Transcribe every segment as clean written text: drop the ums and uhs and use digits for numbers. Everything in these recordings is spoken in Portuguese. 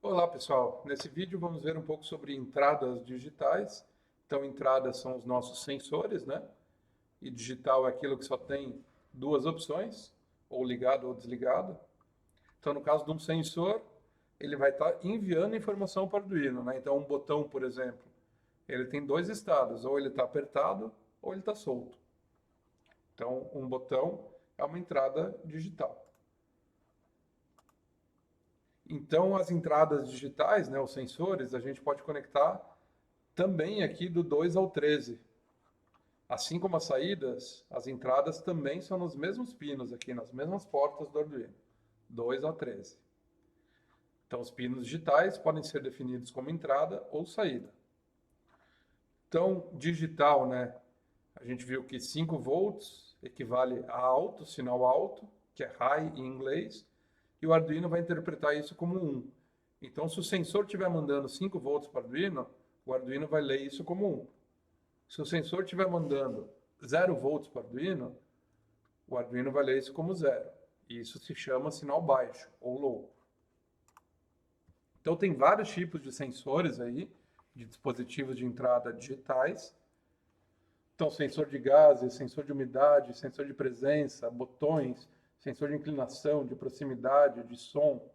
Olá pessoal, nesse vídeo vamos ver um pouco sobre entradas digitais. Então entradas são os nossos sensores, né? E digital é aquilo que só tem duas opções, ou ligado ou desligado. Então no caso de um sensor, ele vai estar enviando informação para o Arduino, né? Então um botão, por exemplo, ele tem dois estados, ou ele está apertado ou ele está solto. Então um botão é uma entrada digital. Então as entradas digitais, né, os sensores, a gente pode conectar também aqui do 2 ao 13. Assim como as saídas, as entradas também são nos mesmos pinos aqui, nas mesmas portas do Arduino, 2 ao 13. Então os pinos digitais podem ser definidos como entrada ou saída. Então, digital, né? A gente viu que 5 volts equivale a alto, sinal alto, que é high em inglês, e o Arduino vai interpretar isso como 1. Então, se o sensor estiver mandando 5 volts para o Arduino vai ler isso como 1. Se o sensor estiver mandando 0 volts para o Arduino vai ler isso como 0. E isso se chama sinal baixo, ou low. Então tem vários tipos de sensores aí, de dispositivos de entrada digitais. Então sensor de gases, sensor de umidade, sensor de presença, botões, sensor de inclinação, de proximidade, de som.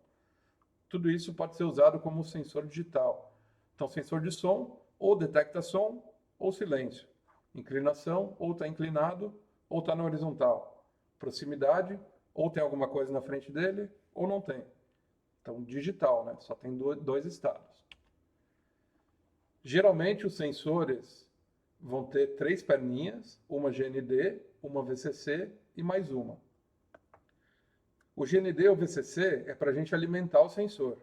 Tudo isso pode ser usado como sensor digital. Então sensor de som, ou detecta som, ou silêncio. Inclinação, ou está inclinado, ou está na horizontal. Proximidade, ou tem alguma coisa na frente dele, ou não tem. Então, digital, né? Só tem dois estados. Geralmente, os sensores vão ter 3 perninhas, uma GND, uma VCC e mais uma. O GND ou VCC é para a gente alimentar o sensor.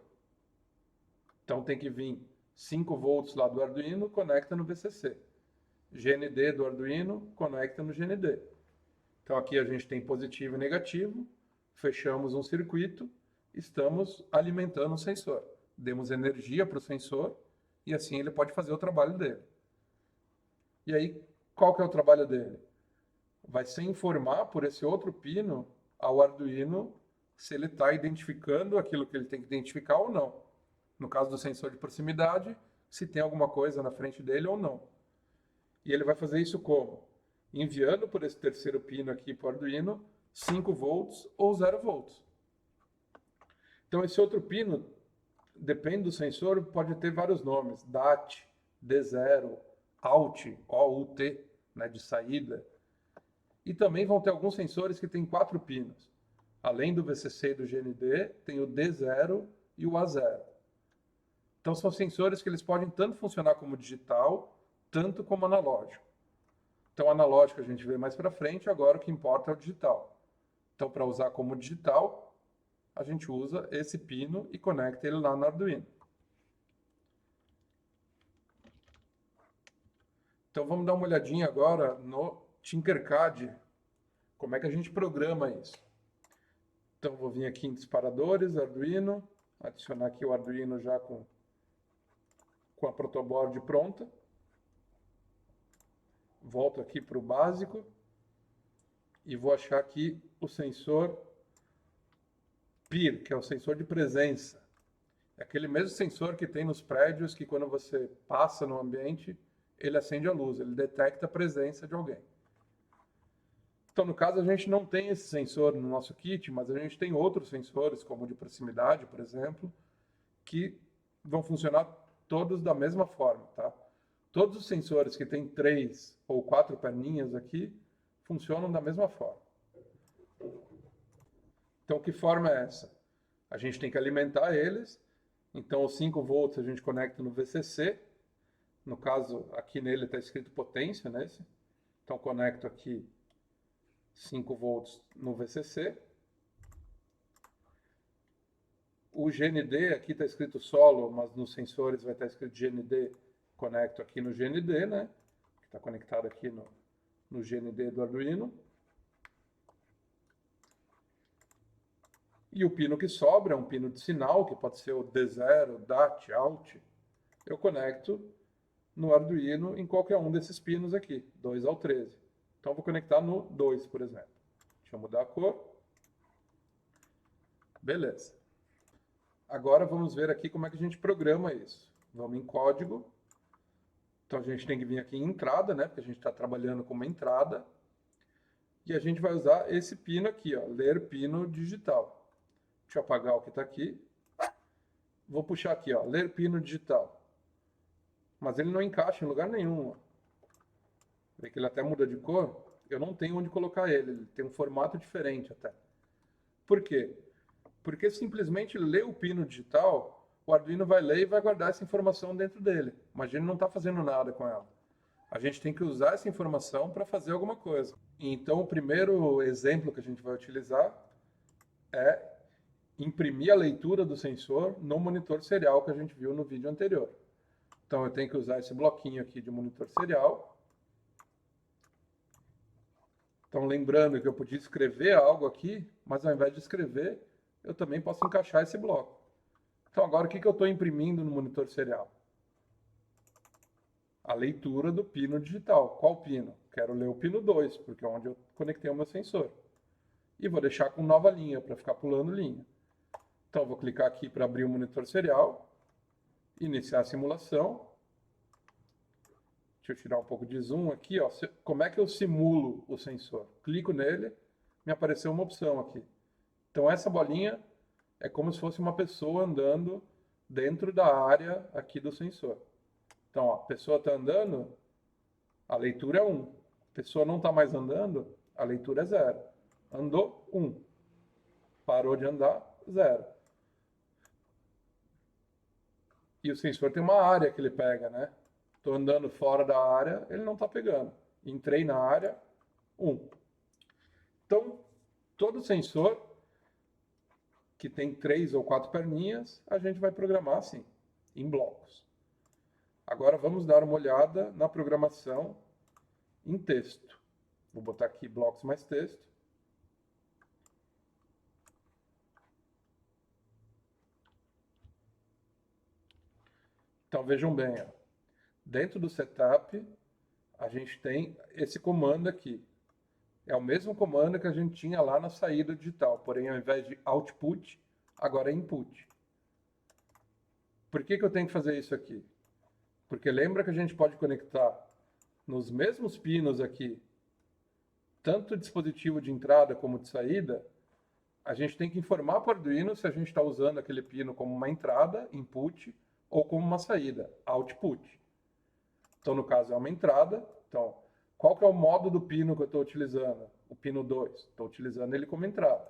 Então, tem que vir 5 volts lá do Arduino, conecta no VCC. GND do Arduino, conecta no GND. Então aqui a gente tem positivo e negativo, fechamos um circuito, estamos alimentando o sensor. Demos energia para o sensor e assim ele pode fazer o trabalho dele. E aí, qual que é o trabalho dele? Vai ser informar por esse outro pino ao Arduino se ele está identificando aquilo que ele tem que identificar ou não. No caso do sensor de proximidade, se tem alguma coisa na frente dele ou não. E ele vai fazer isso como? Enviando por esse terceiro pino aqui para o Arduino 5 volts ou 0 volts. Então esse outro pino, depende do sensor, pode ter vários nomes. DAT, D0, OUT, OUT, né, de saída. E também vão ter alguns sensores que têm 4 pinos. Além do VCC e do GND, tem o D0 e o A0. Então são sensores que eles podem tanto funcionar como digital, tanto como analógico. Então, analógico a gente vê mais para frente, agora o que importa é o digital. Então, para usar como digital, a gente usa esse pino e conecta ele lá no Arduino. Então, vamos dar uma olhadinha agora no Tinkercad, como é que a gente programa isso. Então, vou vir aqui em disparadores, Arduino, adicionar aqui o Arduino já com a protoboard pronta. Volto aqui para o básico e vou achar aqui o sensor PIR, que é o sensor de presença. É aquele mesmo sensor que tem nos prédios que quando você passa no ambiente, ele acende a luz, ele detecta a presença de alguém. Então, no caso, a gente não tem esse sensor no nosso kit, mas a gente tem outros sensores, como o de proximidade, por exemplo, que vão funcionar todos da mesma forma, tá? Todos os sensores que têm 3 ou 4 perninhas aqui funcionam da mesma forma. Então, que forma é essa? A gente tem que alimentar eles. Então, os 5 volts a gente conecta no VCC. No caso, aqui nele está escrito potência, nesse. Então, conecto aqui 5 volts no VCC. O GND, aqui está escrito solo, mas nos sensores vai estar escrito GND. Conecto aqui no GND, né? Que está conectado aqui no GND do Arduino. E o pino que sobra é um pino de sinal, que pode ser o D0, DAT, OUT. Eu conecto no Arduino em qualquer um desses pinos aqui, 2 ao 13. Então, vou conectar no 2, por exemplo. Deixa eu mudar a cor. Beleza. Agora vamos ver aqui como é que a gente programa isso. Vamos em código. Então a gente tem que vir aqui em entrada, né? Porque a gente está trabalhando com uma entrada. E a gente vai usar esse pino aqui, ó, ler pino digital. Deixa eu apagar o que está aqui. Vou puxar aqui, ó, ler pino digital. Mas ele não encaixa em lugar nenhum. Ó. Vê que ele até muda de cor. Eu não tenho onde colocar ele. Ele tem um formato diferente até. Por quê? Porque simplesmente ler o pino digital, o Arduino vai ler e vai guardar essa informação dentro dele. Mas a gente não está fazendo nada com ela. A gente tem que usar essa informação para fazer alguma coisa. Então, o primeiro exemplo que a gente vai utilizar é imprimir a leitura do sensor no monitor serial que a gente viu no vídeo anterior. Então, eu tenho que usar esse bloquinho aqui de monitor serial. Então, lembrando que eu podia escrever algo aqui, mas ao invés de escrever, eu também posso encaixar esse bloco. Então, agora o que eu estou imprimindo no monitor serial? A leitura do pino digital. Qual pino? Quero ler o pino 2, porque é onde eu conectei o meu sensor. E vou deixar com nova linha, para ficar pulando linha. Então, eu vou clicar aqui para abrir o monitor serial, iniciar a simulação. Deixa eu tirar um pouco de zoom aqui. Ó. Como é que eu simulo o sensor? Clico nele, me apareceu uma opção aqui. Então, essa bolinha é como se fosse uma pessoa andando dentro da área aqui do sensor. Então, ó, a pessoa está andando, a leitura é 1. A pessoa não está mais andando, a leitura é 0. Andou, 1. Parou de andar, 0. E o sensor tem uma área que ele pega, né? Estou andando fora da área, ele não está pegando. Entrei na área, 1. Então, todo sensor que tem 3 ou 4 perninhas, a gente vai programar assim, em blocos. Agora vamos dar uma olhada na programação em texto. Vou botar aqui blocos mais texto. Então vejam bem, ó. Dentro do setup, a gente tem esse comando aqui. É o mesmo comando que a gente tinha lá na saída digital, porém ao invés de output, agora é input. Por que eu tenho que fazer isso aqui? Porque lembra que a gente pode conectar nos mesmos pinos aqui, tanto o dispositivo de entrada como de saída, a gente tem que informar para o Arduino se a gente está usando aquele pino como uma entrada, input, ou como uma saída, output. Então, no caso, é uma entrada. Então, qual que é o modo do pino que eu estou utilizando? O pino 2. Estou utilizando ele como entrada.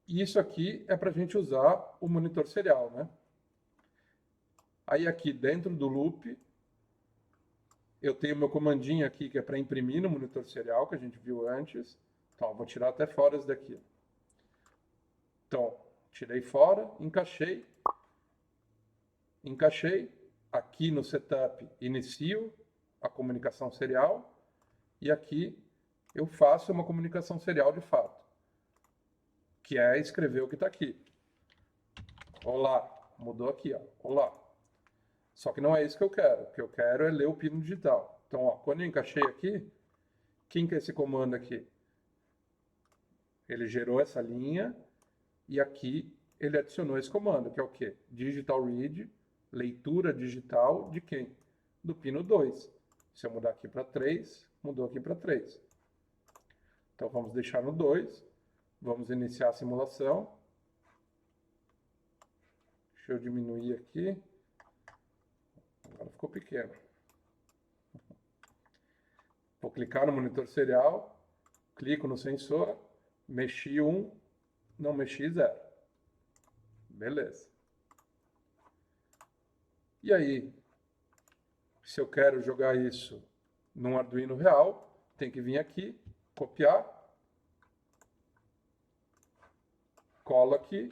E isso aqui é para a gente usar o monitor serial, né? Aí aqui dentro do loop, eu tenho meu comandinho aqui que é para imprimir no monitor serial, que a gente viu antes. Então, vou tirar até fora isso daqui. Então, tirei fora, encaixei. Aqui no setup, inicio a comunicação serial. E aqui eu faço uma comunicação serial de fato, que é escrever o que está aqui. Olá, mudou aqui, ó. Olá. Só que não é isso que eu quero. O que eu quero é ler o pino digital. Então, ó, quando eu encaixei aqui, quem que é esse comando aqui? Ele gerou essa linha e aqui ele adicionou esse comando, que é o quê? Digital read, leitura digital de quem? Do pino 2. Se eu mudar aqui para 3, mudou aqui para 3. Então vamos deixar no 2. Vamos iniciar a simulação. Deixa eu diminuir aqui. Agora ficou pequeno. Vou clicar no monitor serial, clico no sensor, mexi 1, não mexi 0. Beleza. E aí, se eu quero jogar isso num Arduino real, tem que vir aqui, copiar, colo aqui,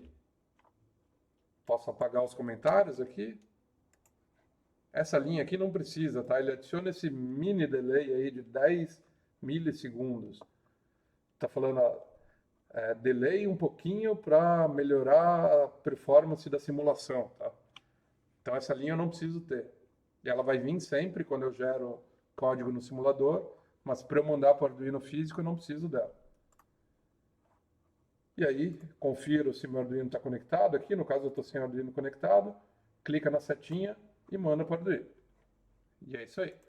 posso apagar os comentários aqui. Essa linha aqui não precisa, tá? Ele adiciona esse mini delay aí de 10 milissegundos. Tá falando, delay um pouquinho para melhorar a performance da simulação, tá? Então essa linha eu não preciso ter. E ela vai vir sempre quando eu gero código no simulador, mas para eu mandar para o Arduino físico eu não preciso dela. E aí, confiro se meu Arduino está conectado aqui. No caso, eu estou sem o Arduino conectado. Clica na setinha e manda para o Arduino. E é isso aí.